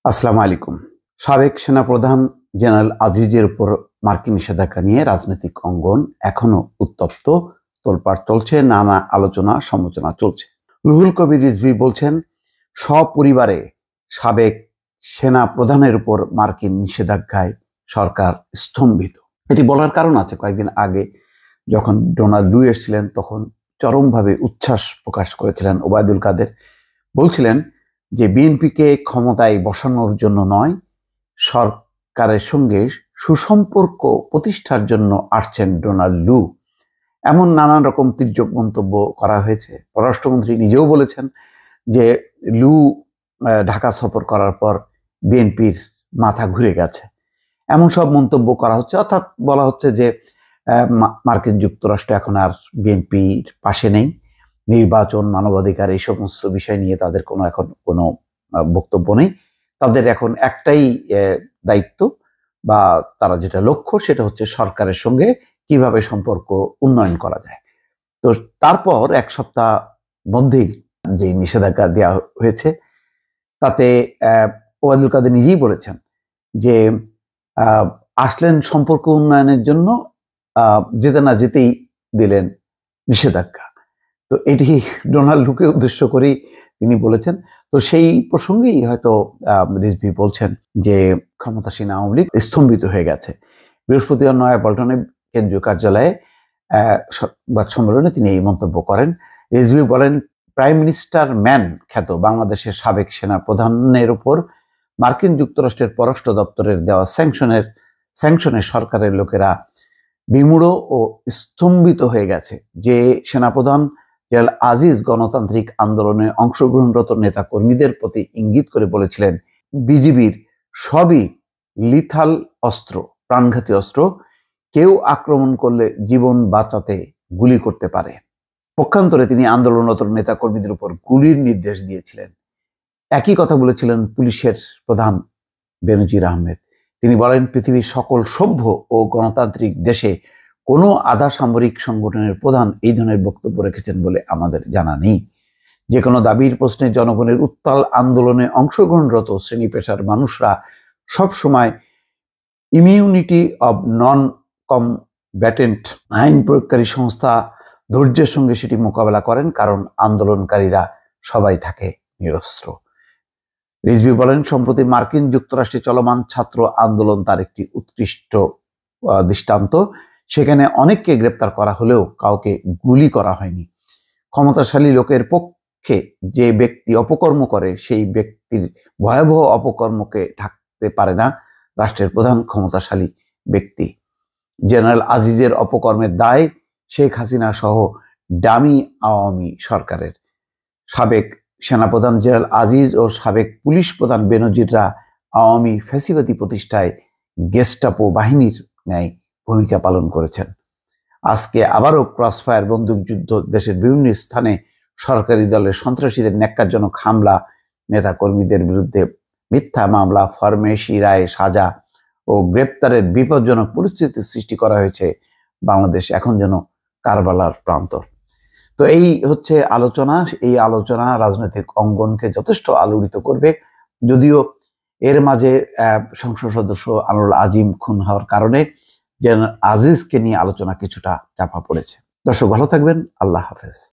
আসসালামু আলাইকুম। সাবেক সেনাপ্রধান জেনারেল আজিজের উপর মার্কিন নিষেধাজ্ঞা নিয়ে রাজনৈতিক অঙ্গন এখনো উত্তপ্ত, তোলপাড় চলছে, নানা আলোচনা সমালোচনা চলছে। রুহুল কবির রিজভী বলছেন, সপরিবারে সাবেক সেনা প্রধানের উপর মার্কিন নিষেধাজ্ঞায় সরকার স্তম্ভিত। এটি বলার কারণ আছে, কয়েকদিন আগে যখন ডোনাল্ড লু এসেছিলেন তখন চরমভাবে উচ্ছ্বাস প্রকাশ করেছিলেন ওবায়দুল কাদের। বলছিলেন যে বিএনপিকে ক্ষমতায় বসানোর জন্য নয়, সরকারের সঙ্গে সুসম্পর্ক প্রতিষ্ঠার জন্য আসছেন ডোনাল্ড লু। এমন নানান রকম তির্যক মন্তব্য করা হয়েছে। পররাষ্ট্রমন্ত্রী নিজেও বলেছেন যে লু ঢাকা সফর করার পর বিএনপির মাথা ঘুরে গেছে। এমন সব মন্তব্য করা হচ্ছে, অর্থাৎ বলা হচ্ছে যে মার্কিন যুক্তরাষ্ট্র এখন আর বিএনপির পাশে নেই। নির্বাচন, মানবাধিকার, এই সমস্ত বিষয় নিয়ে তাদের এখন কোনো বক্তব্য নেই। তাদের এখন একটাই দায়িত্ব বা তারা যেটা লক্ষ্য সেটা হচ্ছে সরকারের সঙ্গে কিভাবে সম্পর্ক উন্নয়ন করা যায়। তো তারপর এক সপ্তাহ মধ্যেই যে নিষেধাজ্ঞা দেওয়া হয়েছে তাতে ওবায়দুল কাদের নিজেই বলেছেন যে আসলেন সম্পর্ক উন্নয়নের জন্য, যেতে না যেতেই দিলেন নিষেধাজ্ঞা। তো এটি ডোনাল্ড লুকে উদ্দেশ্য করেই তিনি বলেছেন। তো সেই প্রসঙ্গেই হয়তো রিজভী বলছেন যে ক্ষমতাসীন আওয়ামী লীগ স্তম্ভিত হয়ে গেছে। বৃহস্পতিবার নয়াপল্টনে কেন্দ্রীয় কার্যালয়ে সংবাদ সম্মেলনে তিনি এই মন্তব্য করেন। রিজভী বলেন, প্রাইম মিনিস্টার ম্যান খ্যাত বাংলাদেশের সাবেক সেনা প্রধানের উপর মার্কিন যুক্তরাষ্ট্রের পররাষ্ট্র দপ্তরের দেওয়া স্যাংশনে সরকারের লোকেরা বিমূঢ় ও স্তম্ভিত হয়ে গেছে। যে সেনাপ্রধান জেনারেল আজিজ গণতান্ত্রিক আন্দোলনে অংশগ্রহণরত নেতা কর্মীদের প্রতি ইঙ্গিত করে বলেছিলেন, বিজিবির সবই লিথাল অস্ত্র, প্রাণঘাতী অস্ত্র, কেউ আক্রমণ করলে জীবন বাঁচাতে গুলি করতে পারে। পক্ষান্তরে তিনি আন্দোলনরত নেতা কর্মীদের উপর গুলির নির্দেশ দিয়েছিলেন। একই কথা বলেছিলেন পুলিশের প্রধান বেনজির আহমেদ। তিনি বলেন, পৃথিবীর সকল সভ্য ও গণতান্ত্রিক দেশে কোনো আধা সামরিক সংগঠনের প্রধান এই ধরনের বক্তব্য রেখেছেন বলে আমাদের জানা নেই। যে কোনো দাবির প্রশ্নে জনগণের উত্তাল আন্দোলনে অংশগ্রহণরত শ্রেণী পেশার মানুষরা সবসময় ইমিউনিটি অব নন কমব্যাটেন্ট আইন প্রয়োগকারী সংস্থা ধৈর্যের সঙ্গে সেটি মোকাবেলা করেন, কারণ আন্দোলনকারীরা সবাই থাকে নিরস্ত্র। রিজভী বলেন, সম্প্রতি মার্কিন যুক্তরাষ্ট্রে চলমান ছাত্র আন্দোলন তার একটি উৎকৃষ্ট দৃষ্টান্ত। সেখানে অনেককে গ্রেপ্তার করা হলেও কাউকে গুলি করা হয়নি। ক্ষমতাশালী লোকের পক্ষে যে ব্যক্তি অপকর্ম করে সেই ব্যক্তির ভয়াবহ অপকর্মকে ঢাকতে পারে না রাষ্ট্রের প্রধান ক্ষমতাশালী ব্যক্তি। জেনারেল আজিজের অপকর্মের দায় শেখ হাসিনা সহ ডামি আওয়ামী সরকারের। সাবেক সেনাপ্রধান জেনারেল আজিজ ও সাবেক পুলিশ প্রধান বেনজিররা আওয়ামী ফ্যাসিবাদী প্রতিষ্ঠায় গেস্টাপো বাহিনীর ন্যায় ভূমিকা পালন করেছেন। আজকে আবারও ক্রসফায়ার বন্দুকযুদ্ধ, দেশের বিভিন্ন স্থানে সরকারি দলের সন্ত্রাসীদের ন্যাক্কারজনক হামলা, নেতা কর্মীদের বিরুদ্ধে মিথ্যা মামলা, ফরমেশি রায়ে সাজা ও গ্রেপ্তারের বিপজ্জনক পরিস্থিতি সৃষ্টি করা হয়েছে। বাংলাদেশ এখন যেন কারবালার প্রান্তর। তো এই হচ্ছে আলোচনা। এই আলোচনা রাজনৈতিক অঙ্গনকে যথেষ্ট আলোড়িত করবে, যদিও এর মাঝে সংসদ সদস্য আনোয়ার আজিম খুন হওয়ার কারণে জেনারেল আজিজকে নিয়ে আলোচনা কিছুটা চাপা পড়েছে। দর্শক ভালো থাকবেন, আল্লাহ হাফেজ।